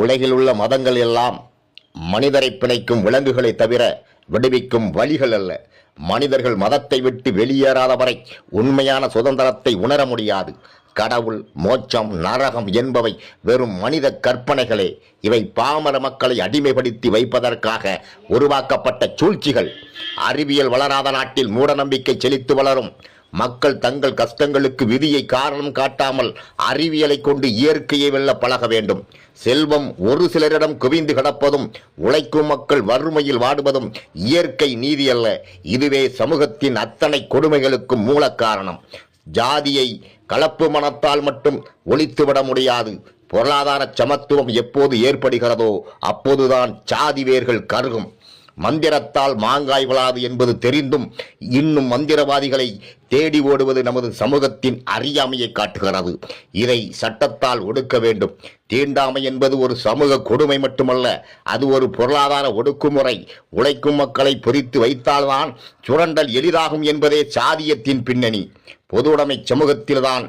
உலகில் உள்ள மதங்கள் எல்லாம் மனிதரை பிணைக்கும் விலங்குகளை தவிர விடுவிக்கும் வழிகள் அல்ல. மனிதர்கள் மதத்தை விட்டு வெளியேறாத வரை உண்மையான சுதந்திரத்தை உணர முடியாது. கடவுள், மோட்சம், நரகம் என்பவை வெறும் மனித கற்பனைகளே. இவை பாமர மக்களை அடிமைப்படுத்தி வைப்பதற்காக உருவாக்கப்பட்ட சூழ்ச்சிகள். அறிவியல் வளராத நாட்டில் மூடநம்பிக்கை செழித்து வளரும். மக்கள் தங்கள் கஷ்டங்களுக்கு விதியை காரணம் காட்டாமல் அறிவியலை கொண்டு இயற்கையை வெல்ல பழக வேண்டும். செல்வம் ஒரு சிலரிடம் குவிந்து கிடப்பதும் உழைக்கும் மக்கள் வறுமையில் வாடுவதும் இயற்கை நீதி அல்ல. இதுவே சமூகத்தின் அத்தனை கொடுமைகளுக்கும் மூல காரணம். ஜாதியை கலப்பு மனத்தால் மட்டும் ஒழித்துவிட முடியாது. பொருளாதார சமத்துவம் எப்போது ஏற்படுகிறதோ அப்போதுதான் சாதி வேர்கள் கருகும். மந்திரத்தால் மாங்காய் விழாது என்பது தெரிந்தும் இன்னும் மந்திரவாதிகளை தேடி ஓடுவது நமது சமூகத்தின் அறியாமையை காட்டுகிறது. இதை சட்டத்தால் ஒடுக்க வேண்டும். தீண்டாமை என்பது ஒரு சமூக கொடுமை மட்டுமல்ல, அது ஒரு பொருளாதார ஒடுக்குமுறை. உழைக்கும் மக்களை பிரித்து வைத்தால்தான் சுரண்டல் எளிதாகும் என்பதே சாதியத்தின் பின்னணி. பொதுவுடைமை சமூகத்தில்தான்